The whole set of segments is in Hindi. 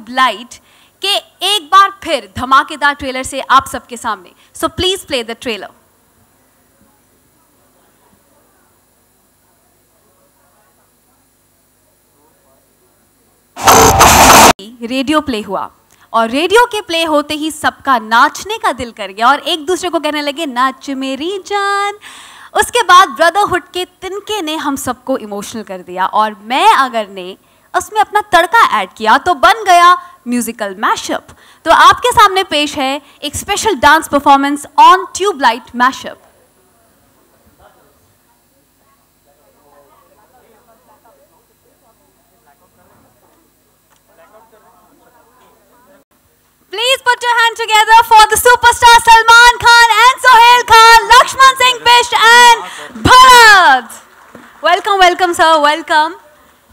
ट्यूबलाइट के एक बार फिर धमाकेदार ट्रेलर से आप सबके सामने। So please play the trailer. Radio play हुआ और रेडियो के प्ले होते ही सबका नाचने का दिल कर गया और एक दूसरे को कहने लगे नाच मेरी जान। उसके बाद ब्रदरहुड के तिनके ने हम सबको इमोशनल कर दिया और मैं अगर ने उसमें अपना तड़का ऐड किया तो बन गया म्यूजिकल मैशअप। तो आपके सामने पेश है एक special dance performance on Tubelight mashup. Please put your hand together for the superstar Salman Khan and Sohail Khan, Lakshman Singh Bisht and Bharat. Welcome, welcome sir, welcome.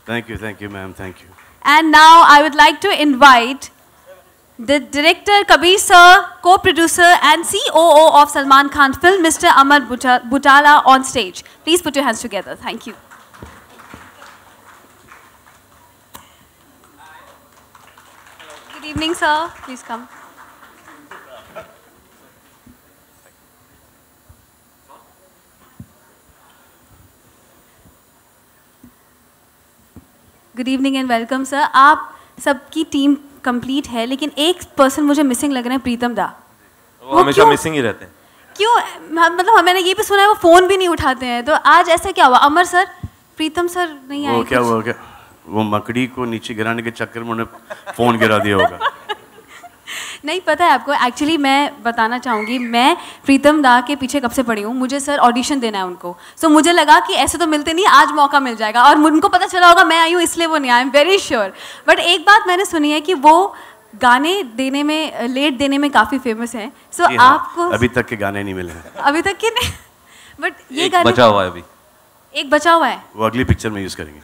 Thank you ma'am, thank you. And now I would like to invite the director Kabir sir, co-producer and COO of Salman Khan film, Mr. Amar Butala on stage. Please put your hands together. Thank you. Good evening sir, please come. Good evening and welcome sir. आप सबकी टीम कंप्लीट है लेकिन एक पर्सन मुझे मिसिंग लग रहे हैं, प्रीतम दा। वो हमेशा मिसिंग ही रहते हैं। क्यों? मतलब मैंने ये भी सुना है वो फोन भी नहीं उठाते हैं, तो आज ऐसा क्या हुआ? अमर सर, प्रीतम सर नहीं आए? वो क्या हुआ? क्या वो मकड़ी को नीचे गिराने के चक्कर में उन्हें फोन गिरा दिया होगा। नहीं पता है आपको, एक्चुअली मैं बताना चाहूँगी, मैं प्रीतम दा के पीछे कब से पड़ी हूँ। मुझे सर ऑडिशन देना है उनको, सो मुझे लगा कि ऐसे तो मिलते नहीं, आज मौका मिल जाएगा। और उनको पता चला होगा मैं आई हूँ इसलिए वो नहीं आए, I am very sure. But एक बात मैंने सुनी है कि वो गाने देने में, लेट देने में काफ़ी फेमस हैं। सो आपको अभी तक के गाने नहीं मिले हैं। अभी तक के नहीं, बट ये गाने बचा हुआ है अभी, एक बचा हुआ है, वो अगली पिक्चर में यूज़ करेंगे।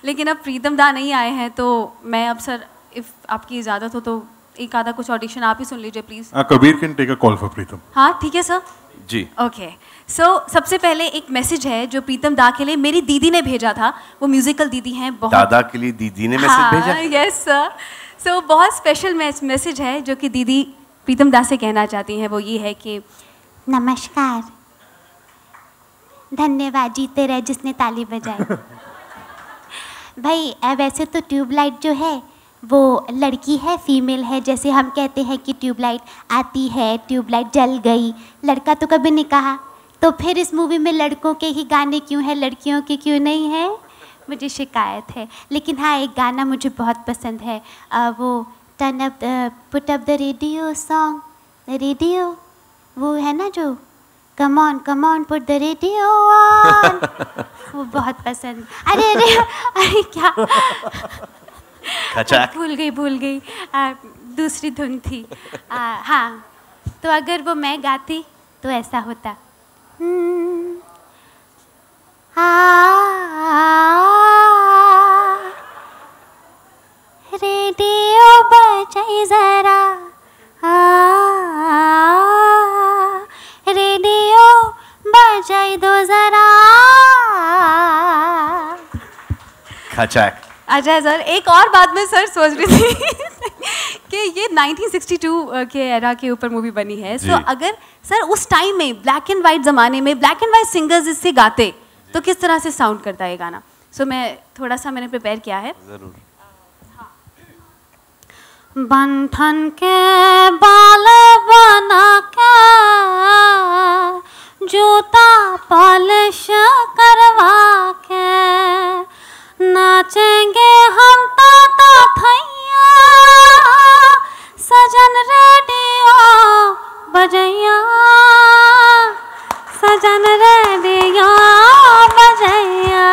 लेकिन अब प्रीतम दा नहीं आए हैं तो मैं अब सर, इफ़ आपकी इजाज़त हो तो एक आधा कुछ ऑडिशन आप ही सुन लीजिए please. Kabir can take a call for Pritam. हाँ ठीक है सर जी। ओके सो सबसे पहले एक मैसेज है जो प्रीतम दा के लिए मेरी दीदी ने भेजा था। वो म्यूजिकल दीदी हैं बहुत। दादा के लिए दीदी ने मैसेज भेजा? Yes sir. सो बहुत स्पेशल मैसेज है जो कि दीदी प्रीतम दा से कहना चाहती हैं। वो ये है कि नमस्कार, धन्यवाद, जीते रहे जिसने ताली बजाई। भाई वैसे तो ट्यूबलाइट जो है वो लड़की है, फीमेल है। जैसे हम कहते हैं कि ट्यूबलाइट आती है, ट्यूबलाइट जल गई, लड़का तो कभी नहीं कहा। तो फिर इस मूवी में लड़कों के ही गाने क्यों हैं, लड़कियों के क्यों नहीं है? मुझे शिकायत है। लेकिन हाँ, एक गाना मुझे बहुत पसंद है, वो turn up put up the radio song, radio वो है ना जो come on put the radio on, वो बहुत पसंद। अरे अरे अरे क्या भूल गई दूसरी धुन थी। हाँ, तो अगर वो मैं गाती तो ऐसा होता। रेडियो बजाई जरा, रेडियो बजाई दो जरा। खचाक। अच्छा सर, एक और बात मैं सर सोच रही थी कि ये 1962 के एरा के ऊपर मूवी बनी है। सो अगर सर उस टाइम में ब्लैक एंड वाइट ज़माने में ब्लैक एंड वाइट सिंगर्स इससे गाते तो किस तरह से साउंड करता है ये गाना? सो मैं थोड़ा सा मैंने प्रिपेयर किया है। जरूर। बंधन के बाल बना के, जूता पॉलिश करवा के, नाचेंगे हम ताता थैया, सजन रेडियो बजैया, सजन रेडियो बजैया,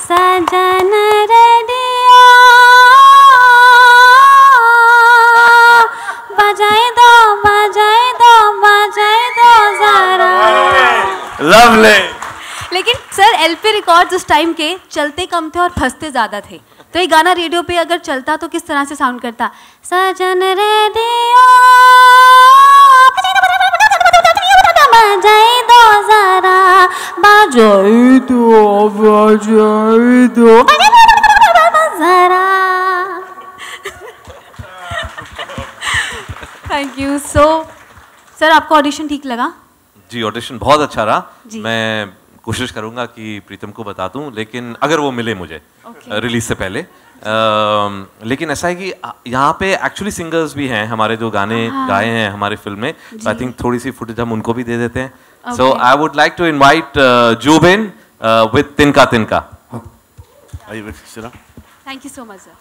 सजन रेडियो बजाए दो बजाए दो बजाए दो जरा। लवली। लेकिन सर एलपी रिकॉर्ड्स उस टाइम के चलते कम थे और फंसते ज़्यादा थे, तो ये गाना रेडियो पे अगर चलता तो किस तरह से साउंड करता? सजन रेडियो बजाए दो जरा, बजाए दो जरा। Thank you. सो सर आपको ऑडिशन ठीक लगा? जी ऑडिशन बहुत अच्छा रहा। जी। मैं कोशिश करूंगा कि प्रीतम को बता दूं, लेकिन अगर वो मिले मुझे रिलीज से पहले। लेकिन ऐसा है कि यहाँ पे एक्चुअली सिंगर्स भी हैं हमारे जो गाने गाए हैं हमारे फिल्म में। आई थिंक थोड़ी सी फुटेज हम उनको भी दे देते हैं। So I would like to invite Zubin with Tinka Tinka. Thank you so much sir.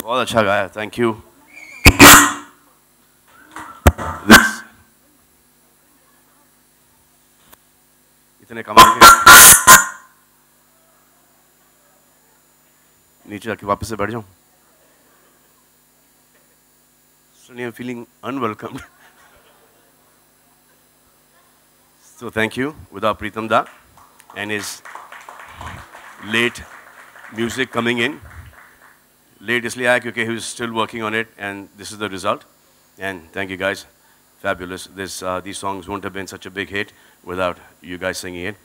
बहुत अच्छा गाया, थैंक यू। इतने कमाल के नीचे जाके वापस से बैठ जाऊं। Suddenly I'm feeling unwelcomed. So thank you, without Pritam Da and his late music coming in. Late इसलिए आया क्योंकि he was still working on it, and this is the result. And thank you guys, fabulous. These songs won't have been such a big hit without you guys singing it.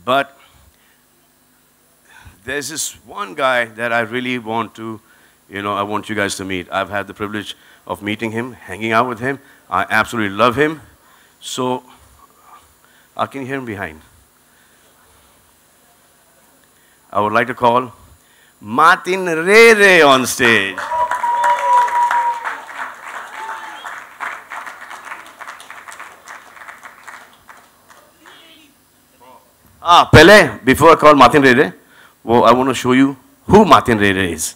But there's this one guy that I really want to, I want you guys to meet. I've had the privilege of meeting him, hanging out with him. I absolutely love him. So, I can hear him behind. I would like to call Martin Rere on stage. Before I call Martin Rere, I want to show you who Martin Rere is.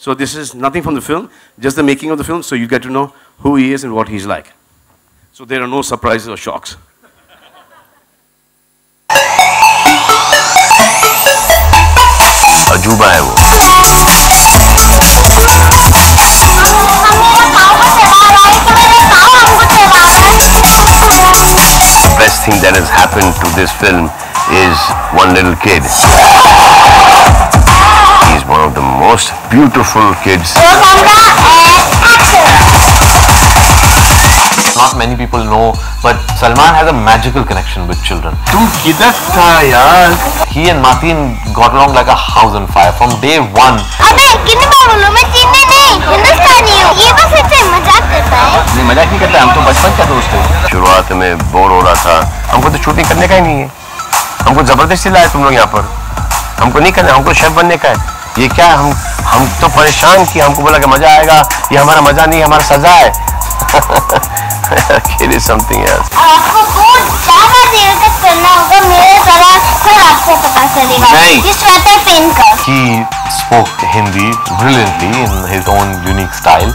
So this is nothing from the film, just the making of the film, so you get to know who he is and what he's like. So there are no surprises or shocks. अजूबा है वो। The best thing that has happened to this film is one little kid. He's one of the most beautiful kids. Not many people know, but Salman has a magical connection with children. तुम किधर था यार? He and Martin got along like a house on fire from day one. अबे कितने बार बोलूं, मैं चीनी नहीं हिंदुस्तानी हूँ। ये बस ऐसे मजाक करता है। नहीं मजाक नहीं करता, हम तो बचपन का दोस्त है। शुरुआत में बोर हो रहा था, हमको तो शूटिंग करने का ही नहीं है। हमको जबरदस्ती लाए तुम लोग यहाँ पर। हमको नहीं करना, हमको शेफ बनने का है। ये क्या हम तो परेशान किए, हमको बोला कि मजा आएगा, ये हमारा मजा नहीं, हमारा सजा है। It is something else. आपको बहुत ज़्यादा देर तक करना होगा, मेरे तरह फिर आपको पता चलेगा। नहीं। ये स्वेटर पहन कर। He spoke Hindi brilliantly in his own unique style.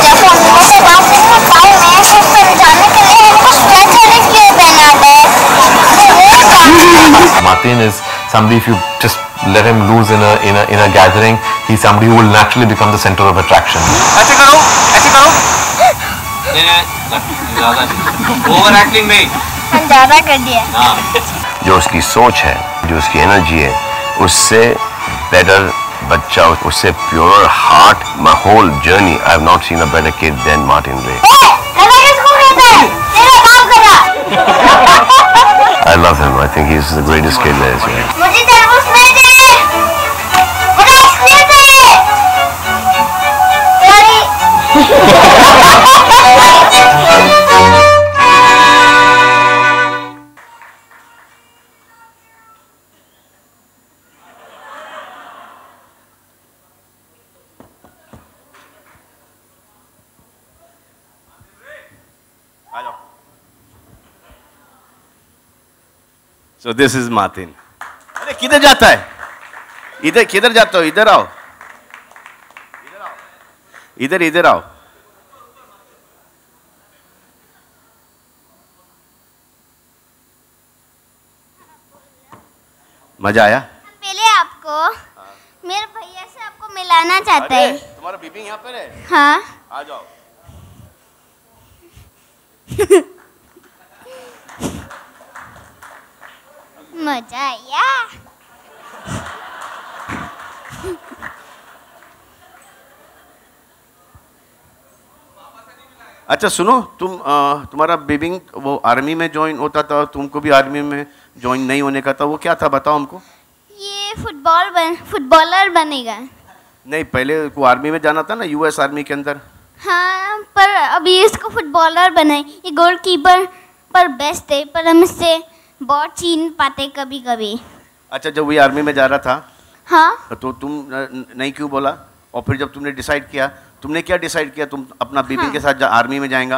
जब हम लोगों से बात करना पाए मैं सिर्फ समझाने के लिए हमको स्वेटर क्यों पहना है? Martin is somebody, if you just let him loose in a gathering, he's somebody who will naturally become the center of attraction. ऐसे करो, ऐसे करो। ज़्यादा ओवर एक्टिंग नहीं। हम ज़्यादा कर दिया। जो उसकी सोच है, जो उसकी एनर्जी है, उससे बेटर बच्चा, उससे pure heart, my whole journey, I have not seen a better kid than Martin Ray. I love him. I think he's the greatest kid there is. मुझे तरबूज नहीं चाहिए, मुझे आइसक्रीम चाहिए। So this is Martin. अरे किधर जाता है? इधर किधर जाता हो? इधर आओ। इधर आओ। मजा आया? पहले आपको मेरे भैया से आपको मिलाना चाहते हैं। तुम्हारा बीबी यहाँ पर है? हाँ। आ जाओ। मजा आया। अच्छा सुनो, तुम्हारा बेबी वो आर्मी में ज्वाइन होता था, तुमको भी आर्मी में ज्वाइन नहीं होने का था, वो क्या था बताओ हमको। ये फुटबॉलर बनेगा। नहीं, पहले को आर्मी में जाना था ना, यूएस आर्मी के अंदर। हाँ, पर अभी इसको फुटबॉलर बनाए। ये गोलकीपर पर बेस्ट है, पर हम इससे बहुत छीन पाते कभी कभी। अच्छा, जब वो आर्मी में जा रहा था, हाँ, तो तुम नहीं क्यों बोला? और फिर जब तुमने डिसाइड किया, तुमने क्या डिसाइड किया तुम अपना बेबी के साथ आर्मी में जाएगा?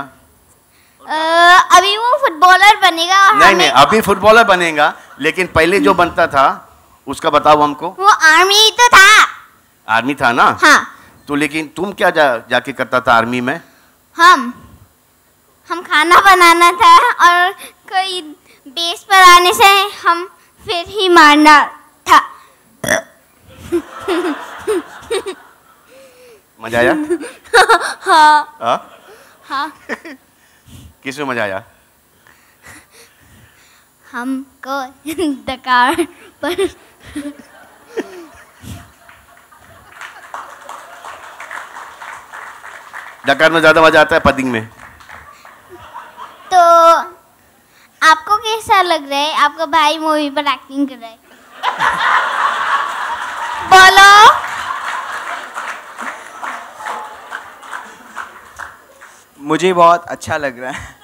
अभी वो फुटबॉलर बनेगा। नहीं, अभी फुटबॉलर बनेगा, लेकिन पहले जो बनता था उसका बताओ हमको। वो आर्मी तो था। आर्मी था ना? हाँ। तो लेकिन तुम क्या जाके करता था आर्मी में? हम खाना बनाना था, और कोई बेस पर आने से हम फिर ही मारना था। मजा आया? हाँ। हाँ। किसमें मजा आया? हमको डकार पर। डकार में ज्यादा मजा आता है पदिंग में? तो आपको कैसा लग रहा है? आपका भाई मूवी पर एक्टिंग कर रहा है। बोलो। मुझे बहुत अच्छा लग रहा है।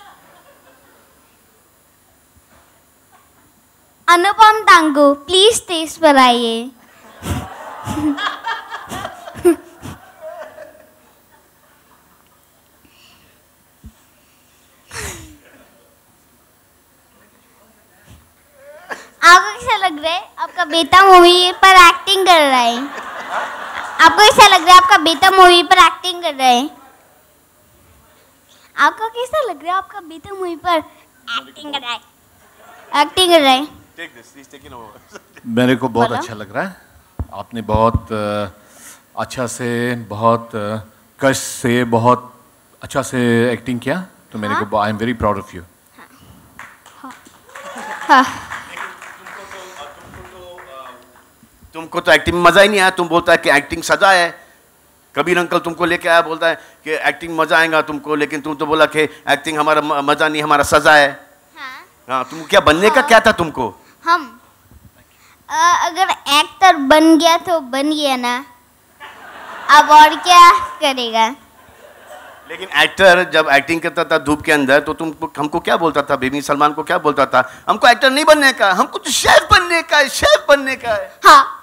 अनुपम तांगू, प्लीज स्टेज पर आइए। आपको कैसा लग रहा है? आपका बेटा मूवी पर एक्टिंग कर रहा है। आपको कैसा लग रहा है? आपका बेटा मूवी पर एक्टिंग कर रहा है। आपको कैसा लग रहा है? आपका बेटा मूवी पर एक्टिंग कर रहा है। एक्टिंग कर रहा है। मेरे को बहुत अच्छा लग रहा है। आपने बहुत अच्छा से, बहुत कष्ट से, बहुत अच्छा से एक्टिंग किया, तो मेरे को I am very proud of you. तुमको तो एक्टिंग में मजा ही नहीं आया। तुम बोलता है कि एक्टिंग सजा है। कबीर अंकल तुमको लेके आया, बोलता है कि एक्टिंग मजा आएगा तुमको, लेकिन तुम तो बोला कि एक्टिंग हमारा मजा नहीं, हमारा सजा है। हाँ, तुम क्या बनने का क्या था तुमको? हम अगर एक्टर बन गया तो बन गया ना, अब और क्या करेगा। लेकिन एक्टर जब एक्टिंग करता था धूप के अंदर, तो तुम हमको क्या बोलता था? बेबी सलमान को क्या बोलता था? हमको एक्टर नहीं बनने का, हमको तो शेफ बनने का है, शेफ बनने का है। हाँ।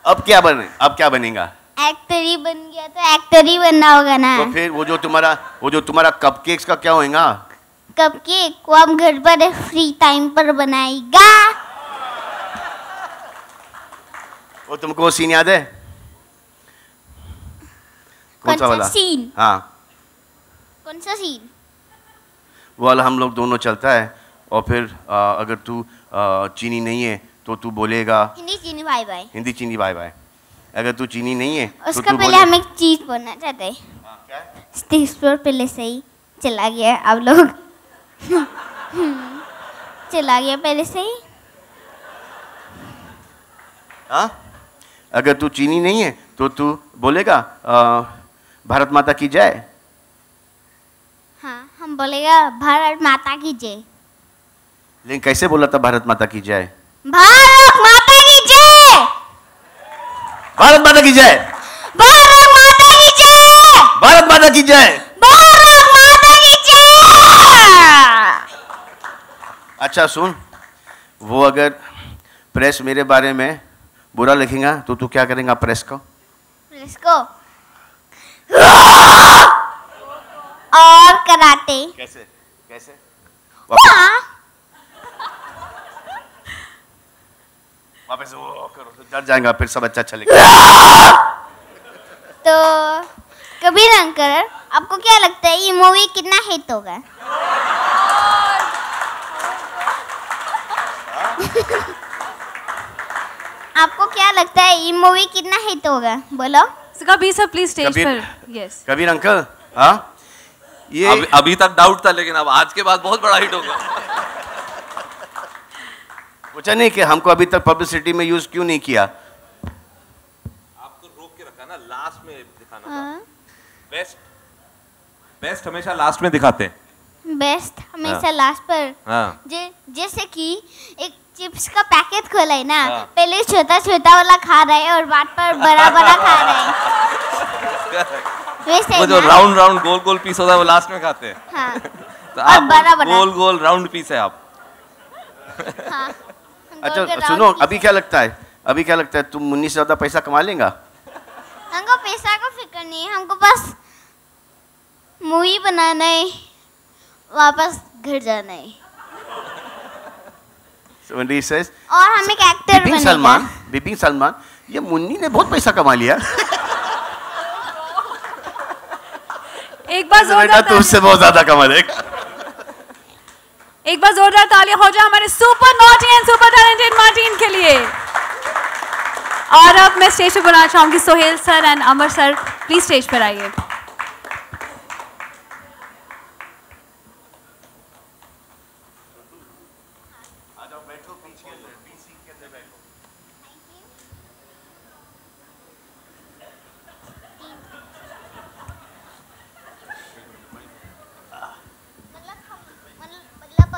अब क्या बनेगा? एक्टर ही बन गया तो एक्टर ही बनना होगा ना। तो फिर वो जो तुम्हारा कपकेक्स का क्या होएगा? कपकेक को हम घर पर फ्री टाइम पर बनाएगा। वो तुमको सीन याद है? कौन सा वाला सीन? हाँ, कौन सा सीन? वो वाला हम लोग दोनों चलता है, और फिर अगर तू चीनी नहीं है तो तू बोलेगा हिंदी चीनी बाय बाय। हिंदी चीनी बाय बाय। अगर तू चीनी नहीं है तो उसका तू पहले हम एक चीज बोलना चाहते हैं। स्टेज पर पहले से ही चला गया आप लोग। चला गया पहले से ही। हाँ, अगर तू चीनी नहीं है तो तू बोलेगा भारत माता की जय। हाँ, हम बोलेगा भारत माता की जय। लेकिन कैसे बोला था भारत माता की जय? भारत माता की जय। भारत माता की जय। भारत माता की जय। भारत माता की जय। भारत माता की जय। अच्छा सुन, वो अगर प्रेस मेरे बारे में बुरा लिखेगा तो तू क्या करेगा प्रेस को? प्रेस को और कराटे। कैसे कैसे? वापस वो करो तो डर जाएगा, फिर सब अच्छा चलेगा। तो कबीर अंकल, आपको क्या लगता है ये मूवी कितना हिट होगा? आपको क्या लगता है ये मूवी कितना हिट होगा? बोलो। कबीर सर प्लीज स्टेज पर। यस कबीर अंकल, हाँ ये अभी तक डाउट था, लेकिन अब आज के बाद बहुत बड़ा हिट होगा। पूछा नहीं कि हमको अभी तक पब्लिसिटी में यूज क्यों नहीं किया? आपको रोक के रखा ना, लास्ट में दिखाना। बेस्ट हमेशा लास्ट में दिखाते हैं। बेस्ट हमेशा लास्ट पर। हाँ। जैसे कि एक चिप्स का पैकेट खोला है ना, पहले छोटा छोटा वाला खा रहा है और बाद पर बड़ा बड़ा खा रहा है। वैसे वो जो राउंड गोल गोल पीस होता है वो लास्ट में खाते हैं। हाँ। तो आप गोल गोल राउंड पीस है आप। हाँ। अच्छा सुनो, अभी क्या लगता है तुम मुन्नी से ज्यादा पैसा कमा लेगा? हमको पैसा का फिक्र नहीं है, हमको बस मूवी बनाना है, वापस घर जाना है। So when he says, और हम एक एक्टर बनेगा। बिपिन सलमान, ये मुन्नी ने बहुत पैसा कमा लिया। एक बार जोरदार तुमसे बहुत ज्यादा कमा देगा। एक बार जोरदार तालियां हो जाए हमारे super naughty and super talented Martin के लिए। और अब मैं स्टेज पर बुलाना चाहूंगी Sohail sir and Amar sir, please stage पर आइए।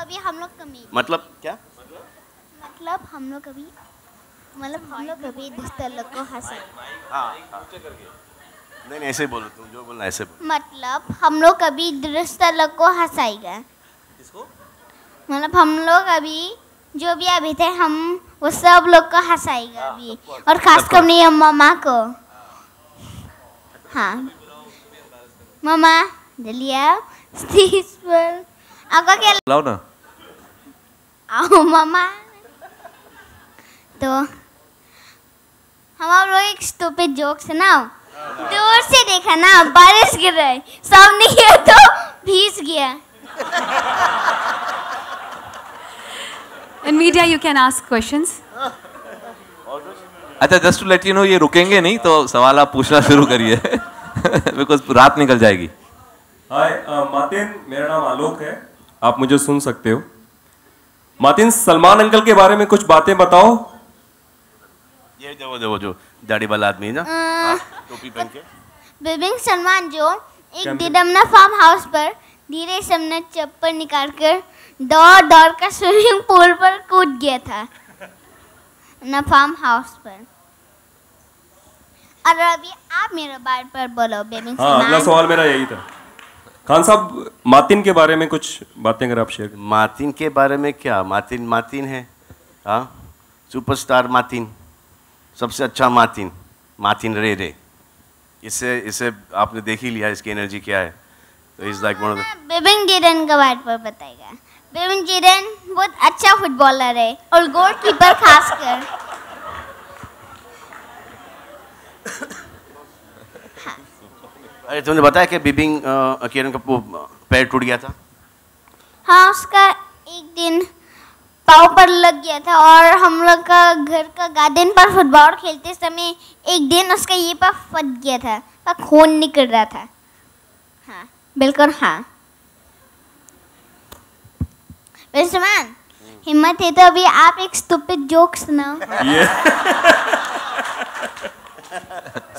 अभी हम लोग कभी मतलब क्या? मतलब हम लोग कभी दोस्त लोग को हंसाए। नहीं ऐसे बोलो, तुम जो बोलना ऐसे बोलो। मतलब हम लोग कभी दोस्त लोग को हंसाएगा। किसको? मतलब हम लोग अभी जो भी अभी थे हम वो सब लोग को हंसाएगा अभी, और खासकर अपनी मामा को। हाँ मामा जल्दी आओ स्टेज पर। आपका क्या लाओ ना। आओ मामा। तो हम आप लोग एक स्टूपिड जोक सुनाओ। दूर से देखा ना, बारिश गिर रहा है, सामने गया तो भीग गया। In media you can ask questions. अच्छा just to let you know, ये रुकेंगे नहीं तो सवाल आप पूछना शुरू करिए बिकॉज रात निकल जाएगी। हाय मार्टिन, मेरा नाम आलोक है, आप मुझे सुन सकते हो। मार्टिन, सलमान अंकल के बारे में कुछ बातें बताओ। ये वो जो दाढ़ी वाला आदमी ना, टोपी पहन के। बिपिन सलमान जो एक दिडमना फार्म हाउस पर धीरे से अपना चप्पल निकाल कर दौड़ कर स्विमिंग पूल पर कूद गया था ना, फार्म हाउस पर। और अभी आप मेरे बारे पर बोलो बिपिन सलमान। हाँ, अगला सवाल मेरा यही था। खान साहब, मार्टिन के बारे में कुछ बातें अगर आप शेयर करें। मार्टिन के बारे में क्या? मार्टिन है, हाँ, सुपरस्टार मार्टिन, सबसे अच्छा मार्टिन रे। इससे आपने देख ही लिया इसकी एनर्जी क्या है। तो is like one of the. Bipin जिरन के बारे पर बताएगा। बिपिन जिरन बहुत अच्छा फुटबॉलर है और गोलकीपर खासकर। अरे तुमने बताया कि बिपिन किरण का पैर टूट गया था? हाँ, उसका एक दिन पाँव पर लग गया था और हम लोग का घर का गार्डन पर फुटबॉल खेलते समय एक दिन उसका ये पर फट गया था, पर खून निकल रहा था। हाँ बिल्कुल हाँ। विश्वान, हिम्मत है तो अभी आप एक स्टूपिड जोक सुनाओ।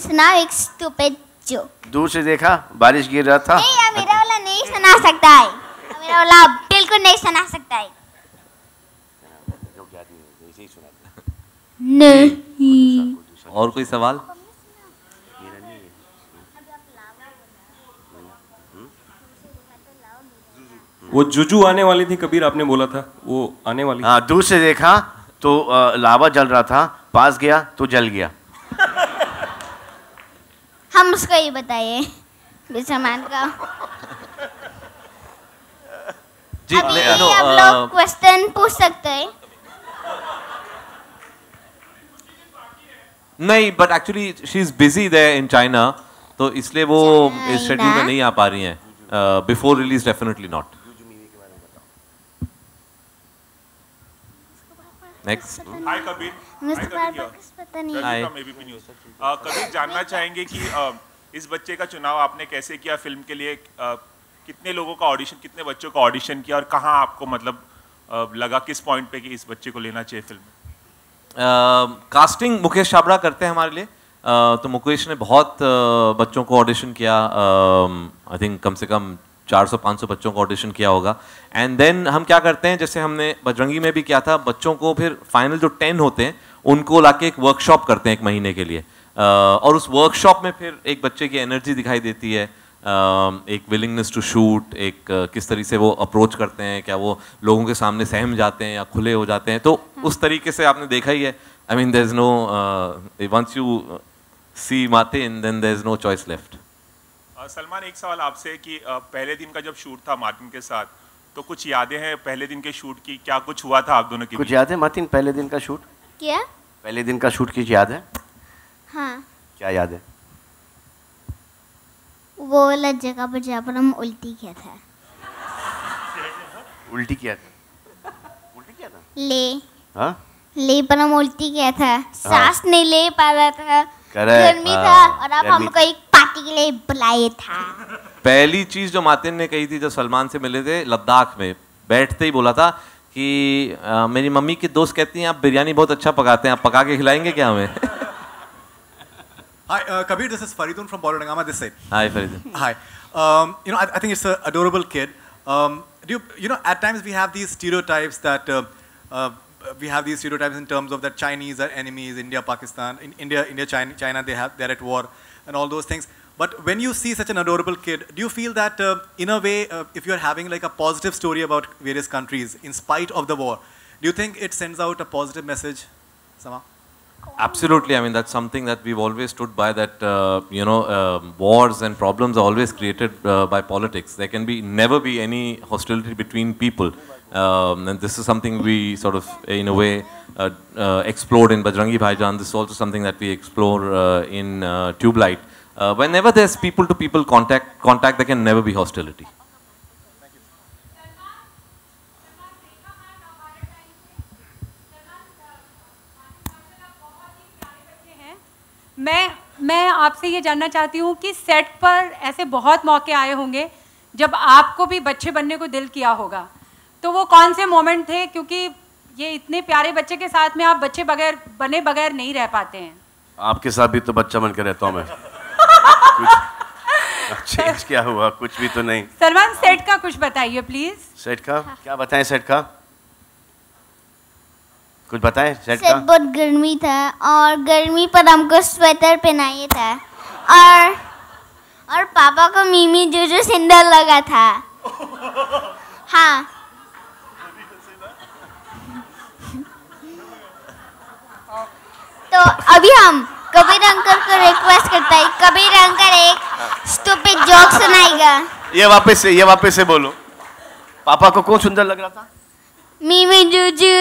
सुनाओ एक स्टूपिड जोक। दूर से देखा बारिश गिर रहा था। नहीं यार, मेरा वाला नहीं सुना सकता है, मेरा वाला बिल्कुल नहीं सुना सकता है। नहीं। और कोई सवाल? वो जुजू आने वाली थी कबीर, आपने बोला था वो आने वाली। हाँ, दूर से देखा तो लावा जल रहा था, पास गया तो जल गया। हम उसको ये बताइए विश्वमान का। जी अभी आप लोग क्वेश्चन पूछ सकते हैं। नहीं, but actually she is busy there in China, तो इसलिए वो इस शेड्यूल में नहीं आ पा रही हैं। Before release definitely not. Next. Hi Kabir. पता नहीं। कबीर, जानना चाहेंगे कि इस बच्चे का चुनाव आपने कैसे किया फिल्म के लिए? कितने लोगों का ऑडिशन, कितने बच्चों का ऑडिशन किया और कहाँ आपको मतलब लगा किस पॉइंट पे कि इस बच्चे को लेना चाहिए फिल्म में? कास्टिंग मुकेश छाबड़ा करते हैं हमारे लिए। तो मुकेश ने बहुत बच्चों को ऑडिशन किया, आई थिंक कम से कम 400-500 बच्चों को ऑडिशन किया होगा। एंड देन हम क्या करते हैं, जैसे हमने बजरंगी में भी किया था, बच्चों को फिर फाइनल जो 10 होते हैं उनको लाके एक वर्कशॉप करते हैं 1 महीने के लिए। और उस वर्कशॉप में फिर एक बच्चे की एनर्जी दिखाई देती है, एक विलिंगनेस टू शूट, एक किस तरीके से वो अप्रोच करते हैं, क्या वो लोगों के सामने सहम जाते हैं या खुले हो जाते हैं। तो उस तरीके से आपने देखा ही है। I mean there is no, once you see Martin then there is no choice left. Salman, एक सवाल आपसे कि पहले दिन का जब शूट था मार्टिन के साथ, तो कुछ यादें हैं पहले दिन के शूट की? क्या कुछ हुआ था आप दोनों के? कुछ याद है मार्टिन पहले दिन का शूट? क्या? पहले दिन का शूट की याद है? हाँ। क्या याद है? वो वाला जगह पर जहाँ पर हम उल्टी किया था। उल्टी किया था? उल्टी किया था? हाँ? ले पर हम उल्टी किया था, सांस नहीं ले पा रहा था, Correct, गर्मी था, और अब हमको एक पार्टी के लिए बुलाया था। पहली चीज जो मार्टिन ने कही थी जब सलमान से मिले थे लद्दाख में, बैठते ही बोला था कि मेरी मम्मी की दोस्त कहती हैं आप बिरयानी बहुत अच्छा पकाते हैं, आप पका के खिलाएंगे क्या हमें? Hi, Kabir, this is Faridun from Borodangama this side. Hi, Faridun. Hi. I think it's an adorable kid. At times we have these stereotypes that in terms of that Chinese are enemies, India, Pakistan, India, China, they're at war, and all those things. But when you see such an adorable kid, do you feel that in a way, if you're having like a positive story about various countries in spite of the war, do you think it sends out a positive message, Sama? Absolutely. I mean, that's something that we've always stood by, that, wars and problems are always created by politics. There can never be any hostility between people. And this is something we sort of, in a way, explored in Bajrangi Bhaijaan. This is also something that we explore in Tube Light. Whenever there's people-to-people contact, there can never be hostility. मैं आपसे ये जानना चाहती हूँ कि सेट पर ऐसे बहुत मौके आए होंगे जब आपको भी बच्चे बनने को दिल किया होगा, तो वो कौन से मोमेंट थे? क्योंकि ये इतने प्यारे बच्चे के साथ में आप बच्चे बने बगैर नहीं रह पाते हैं। आपके साथ भी तो बच्चा बन के रहता हूँ मैं। कुछ चेंज क्या हुआ? कुछ भी तो नहीं। सलमान, सेट का कुछ बताइए प्लीज। सेट का क्या बताएं? सेट का कुछ बताएं। सेट का बहुत गर्मी था और गर्मी पर हमको स्वेटर पहनाया था, और पापा को मीमी जो सिंडल लगा था। हाँ। तो अभी हम कबीर अंकल को रिक्वेस्ट करता है, कबीर अंकल एक स्टूपिड जोक सुनाएगा। ये वापस से बोलो। पापा को कौन सुंदर लग रहा था? मीमी जूजू।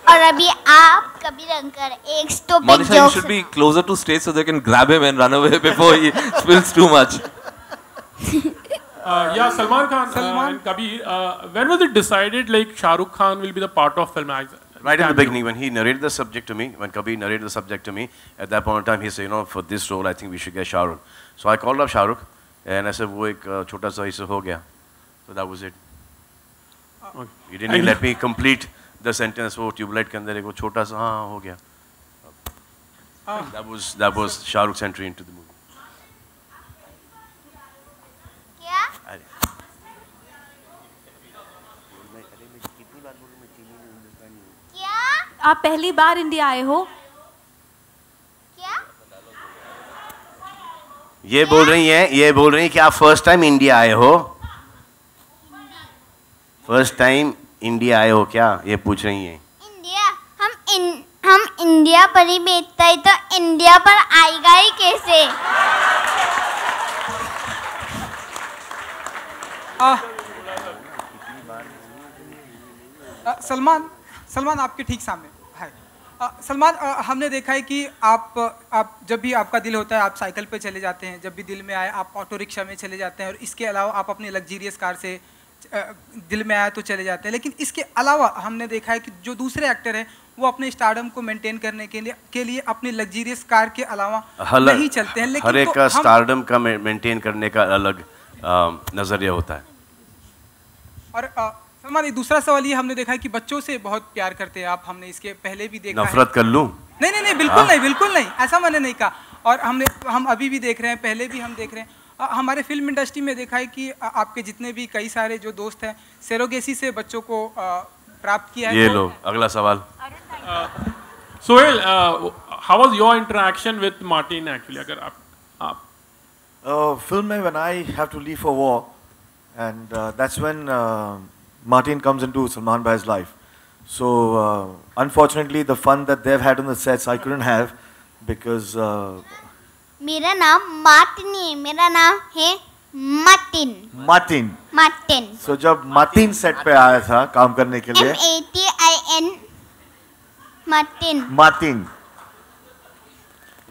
और अभी आप कबीर अंकल एक stupid joke. Monisha, you should be closer to stage so they can grab him and run away before he spills too much. Yeah, Salman Khan and Kabir, when was it decided like Shah Rukh Khan will be the part of film? Right in the beginning, when he narrated the subject to me, when Kabir narrated the subject to me, at that point in time, he said, for this role, I think we should get Shah Rukh. So I called up Shah Rukh, and I said, wo ek chota sa hissa ho gaya. So that was it. He didn't even let me complete the sentence. Wo Tube Light ke andar ek chota sa haan ho gaya. That was Shah Rukh's entry into the movie. आप पहली बार इंडिया आए हो? क्या? ये बोल रही हैं कि आप फर्स्ट टाइम इंडिया आए हो? फर्स्ट टाइम इंडिया आए हो क्या? ये पूछ रही हैं। इंडिया हम इंडिया पर ही बेचता है, तो इंडिया पर आएगा ही कैसे? सलमान आपके ठीक सामने है। सलमान, हमने देखा है कि आप जब भी आपका दिल होता है आप साइकिल पे चले जाते हैं, जब भी दिल में आए आप ऑटो रिक्शा में चले जाते हैं, और इसके अलावा आप अपनी लग्जीरियस कार से दिल में आया तो चले जाते हैं। लेकिन इसके अलावा हमने देखा है कि जो दूसरे एक्टर हैं वो अपने स्टारडम को मेंटेन करने के लिए अपनी लग्जरियस कार के अलावा नहीं चलते हैं, लेकिन हर एक तो का हम स्टारडम का मेंटेन करने का अलग नजरिया होता है। और सलमान, एक दूसरा सवाल ये हमने देखा है कि बच्चों से बहुत प्यार करते हैं आप, हमने इसके पहले भी देखा नफरत कर लूं? नहीं नहीं नहीं, बिल्कुल नहीं, बिल्कुल नहीं, ऐसा मैंने नहीं कहा। और हम अभी भी देख रहे हैं, पहले भी हम देख रहे हैं, हमारे फिल्म इंडस्ट्री में देखा है कि आपके जितने भी कई सारे जो दोस्त हैं सेरोगेसी से बच्चों को प्राप्त किया है। ये लो अगला सवाल। Sohail, how was your interaction with Martin actually? अगर आप film में when I have to leave for war, and that's when Martin comes into Salman Bhai's life. So unfortunately, the fun that they've had on the sets, I couldn't have because. मेरा नाम मार्टिन नहीं है, मेरा नाम है मार्टिन। मार्टिन। मार्टिन। So जब मार्टिन सेट पे आया था काम करने के लिए। MATIN। मार्टिन। मार्टिन।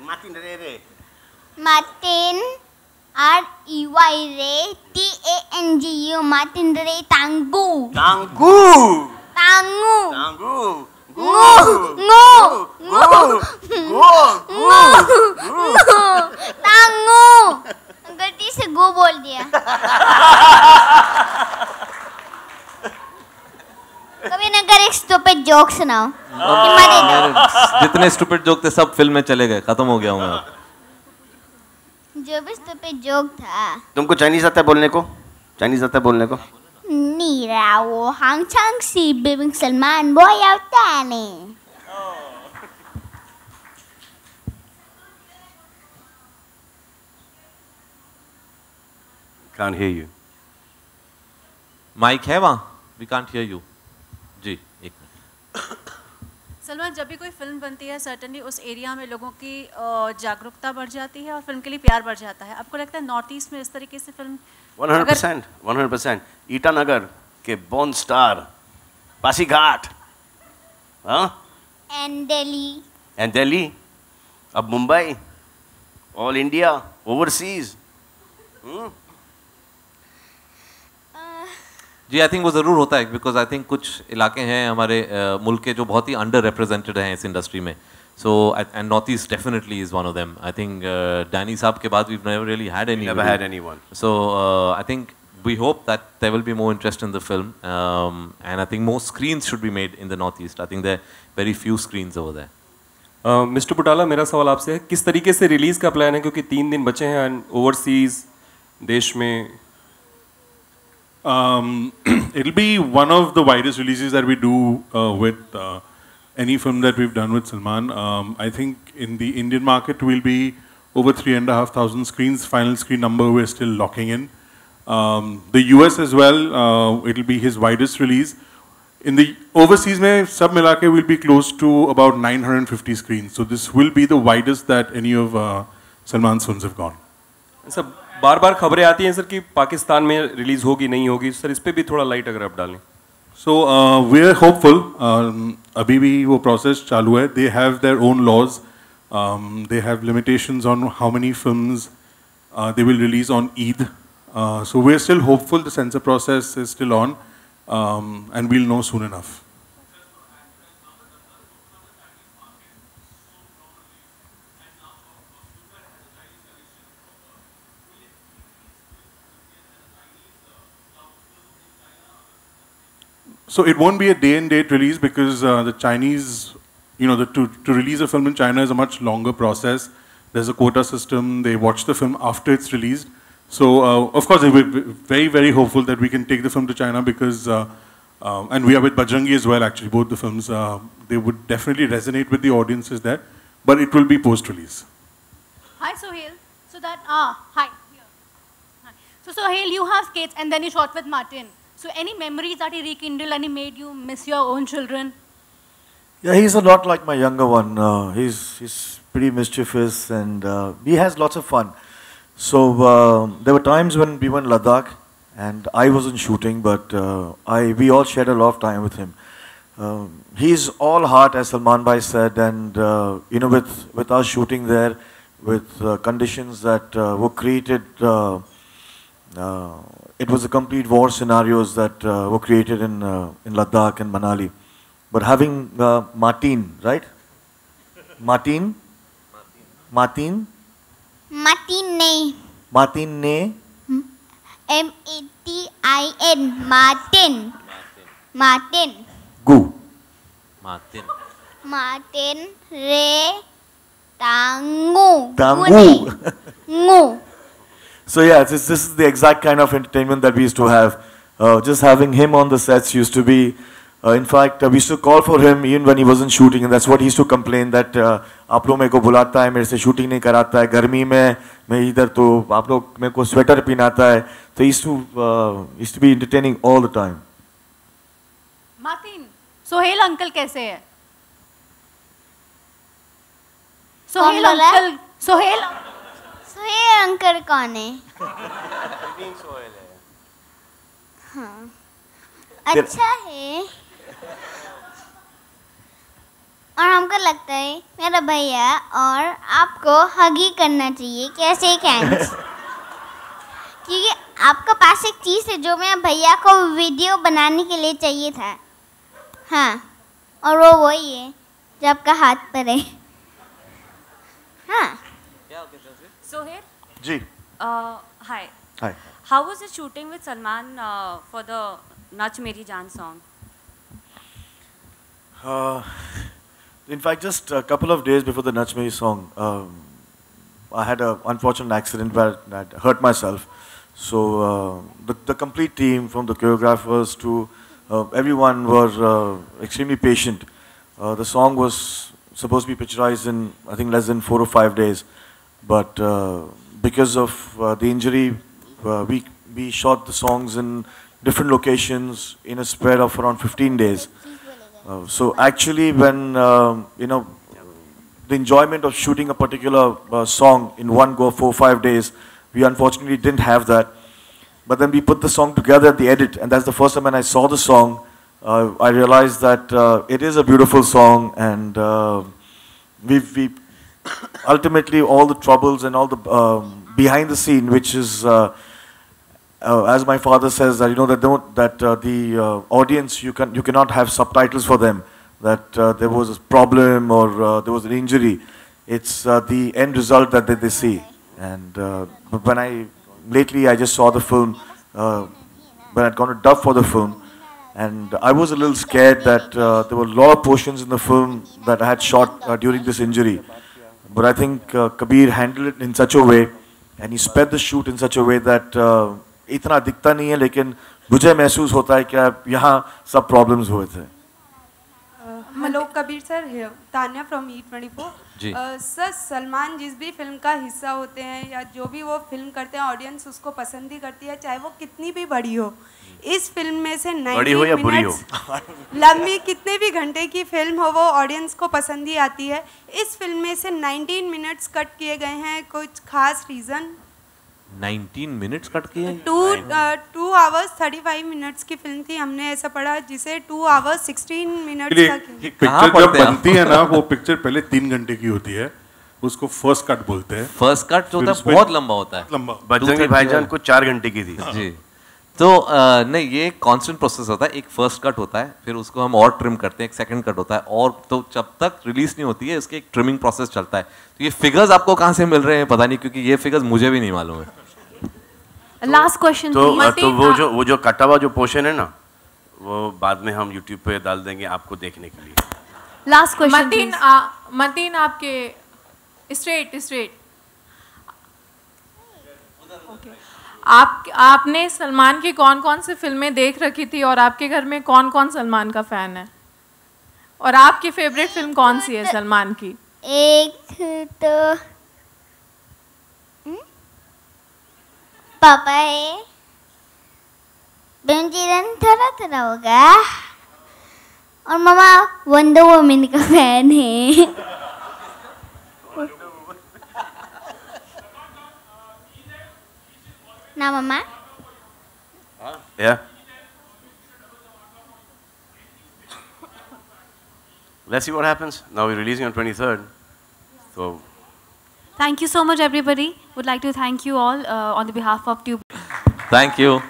मार्टिन रे। मार्टिन REY रे TANGU मार्टिन रे तांगू। तांगू। तांगू। तांगू। तांगू। गलती से गो बोल दिया। कभी ना कर एक स्टूपिड जोक सुनाओ। जितने स्टूपिड जोक थे सब फिल्म में चले गए, खत्म हो गया हूँ मैं। जो भी स्टूपिड जोक था। तुमको चाइनीज आता है बोलने को? चाइनीज आता है बोलने को? 你让我好像是 Big Salman 我要带你。Can't hear you. Mike है वहाँ? We can't hear you. जी, एक मिनट। सलमान, जब भी कोई फिल्म बनती है सर्टनली उस एरिया में लोगों की जागरूकता बढ़ जाती है और फिल्म के लिए प्यार बढ़ जाता है। आपको लगता है नॉर्थ ईस्ट में इस तरीके से फिल्म 100%। ईटानगर के born star, Pasighat, and Delhi, अब मुंबई, ऑल इंडिया, ओवरसीज। जी, आई थिंक वो ज़रूर होता है बिकॉज आई थिंक कुछ इलाके हैं हमारे मुल्क के जो बहुत ही अंडर रिप्रेजेंटेड हैं इस इंडस्ट्री में। So and north east definitely is one of them. I think Danny साहब के बाद we never really had anyone. So I think we hope that there will be more interest in the film, and I think more screens should be made in the Northeast. I think there are very few screens over there. Mister Putala, मेरा सवाल आपसे है, किस तरीके से रिलीज का प्लान है, क्योंकि 3 दिन बचे हैं ओवरसीज देश में? It'll be one of the widest releases that we do with any film that we've done with Salman. I think in the Indian market we'll be over 3,500 screens. Final screen number we're still locking in. The US as well, it'll be his widest release. In the overseas mein sab mila ke will be close to about 950 screens. So this will be the widest that any of Salman's films have gone. Sir, बार-बार खबरें आती हैं सर कि पाकिस्तान में रिलीज होगी नहीं होगी, सर इस पे भी थोड़ा लाइट अगर आप डालें। So we're hopeful. अभी भी वो process चालू है. They have their own laws. They have limitations on how many films they will release on Eid. So we're still hopeful. The censor process is still on, and we'll know soon enough. So it won't be a day and date release because the Chinese, you know, to release a film in China is a much longer process. There's a quota system. They watch the film after it's released. So of course, we're very, very hopeful that we can take the film to China because, and we are with Bajrangi as well. Actually, both the films they would definitely resonate with the audiences there, but it will be post-release. Hi, Sohail. So that hi. Here. Hi. So Sohail, you have kids, and then you shot with Martin. So any memories that he rekindled and he made you miss your own children? Yeah, he's a lot like my younger one. He's pretty mischievous and he has lots of fun. So there were times when we went Ladakh and I wasn't shooting, but we all shared a lot of time with him. He's all heart, as Salman Bhai said, and you know, with us shooting there, with conditions that were created. It was a complete war scenarios that were created in Ladakh and Manali. but having Martin, right? Martin? Martin? Martin. Martin. Martin. Martin. Martin. Gu. Martin. Martin Re Tangu. Tangu. Ngu. So yeah, this is the exact kind of entertainment that we used to have. Just having him on the sets used to be, in fact, we used to call for him even when he wasn't shooting, and that's what he used to complain that आप लोग मेरे को बुलाता है, मेरे से शूटिंग नहीं कराता है, गर्मी में मैं इधर तो आप लोग मेरे को स्वेटर पहनाता है, तो he used to be entertaining all the time. Martin, Sohail uncle कैसे है? सोहेल अंकल, सोहेल अंकल कौन है? हाँ, अच्छा है। और हमको लगता है मेरा भैया और आपको हग ही करना चाहिए, कैसे हैंड्स, क्योंकि आपके पास एक चीज़ है जो मैं भैया को वीडियो बनाने के लिए चाहिए था। हाँ, और वो वही है जो आपका हाथ पर है। हाँ। Sohail? Ji. Hi. Hi. How was the shooting with Salman for the Nach Meri Jaan song? In fact, just a couple of days before the Nach Meri song, I had an unfortunate accident where I hurt myself. So the complete team, from the choreographers to everyone, were extremely patient. The song was supposed to be picturized in, I think, less than 4 or 5 days. But because of the injury, we shot the songs in different locations in a spread of around 15 days. So actually, when the enjoyment of shooting a particular song in one go, 4 or 5 days, we unfortunately didn't have that. But then we put the song together at the edit, and that's the first time when I saw the song, I realized that it is a beautiful song, and we ultimately all the troubles and all the behind the scene, which is as my father says, that the audience, you cannot have subtitles for them, that there was a problem or there was an injury. It's the end result that they see. And when lately I just saw the film, when I'd gone to dub for the film, and I was a little scared that there were a lot of portions in the film that I had shot during this injury. But I think Kabir handled it in such a way, and he sped the shoot in such a way that इतना दिखता नहीं है, लेकिन मुझे महसूस होता है कि यहाँ सब प्रॉब्लम्स हुए थे. Hello Kabir sir, Tanya from E24. Sir, Salman जिस भी फिल्म का हिस्सा होते हैं या जो भी वो फिल्म करते हैं, ऑडियंस उसको पसंद ही करती है, चाहे वो कितनी भी बड़ी हो. इस फिल्म में से 90 मिनट्स लंबी, कितने भी घंटे की फिल्म हो, वो ऑडियंस को पसंद ही आती है. इस फिल्म में से 19 मिनट्स कट किए गए हैं, कुछ खास रीज़न? 19 मिनट्स कट किए हैं. 2 hours 35 मिनट्स की फिल्म थी, हमने ऐसा पढ़ा, जिसे 2 hours 16 मिनट्स का. पिक्चर जब बनती है ना, वो पिक्चर पहले 3 घंटे की होती है, उसको फर्स्ट कट बोलते हैं. फर्स्ट कट जो होता है बहुत लंबा होता है. लंबा. बजरंगी भाईजान को 4 घंटे की थी. जी. तो नहीं, ये कांस्टेंट प्रोसेस होता है. एक फर्स्ट कट होता है, फिर उसको हम और ट्रिम करते हैं, एक सेकंड कट होता है, और तो जब तक रिलीज नहीं होती है उसके एक ट्रिमिंग प्रोसेस चलता है. तो ये फिगर्स आपको कहाँ से मिल रहे हैं पता नहीं, क्योंकि ये फिगर्स मुझे भी नहीं मालूम है. Last question. तो वो जो कटा हुआ जो पोर्शन है ना, वो बाद में हम YouTube पे डाल देंगे आपको देखने के लिए. Last question. मतीन, आपके स्ट्रेट आपने सलमान की कौन कौन सी फिल्में देख रखी थी, और आपके घर में कौन कौन सलमान का फैन है, और आपकी फेवरेट फिल्म कौन सी है सलमान की? एक तो पापा है, बेंजीरन थोड़ा होगा, और मामा वंडर वुमन का फैन है. ना मामा? Yeah. Let's see what happens. Now we're releasing on 23rd. So. Thank you so much, everybody. Would like to thank you all on the behalf of Tube. Thank you.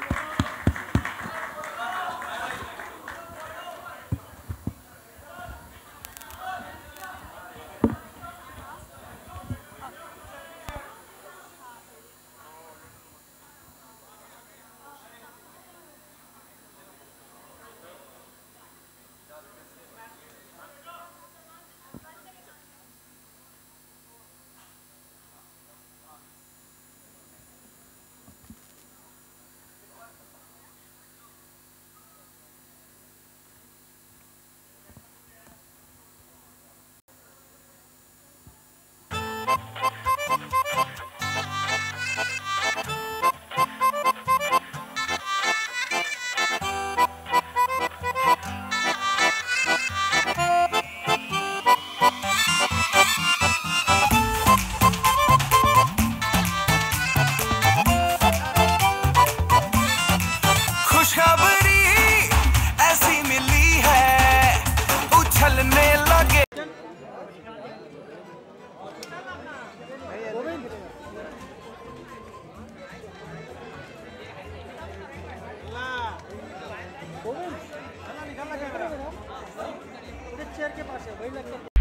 के पास है, वही लेक्चर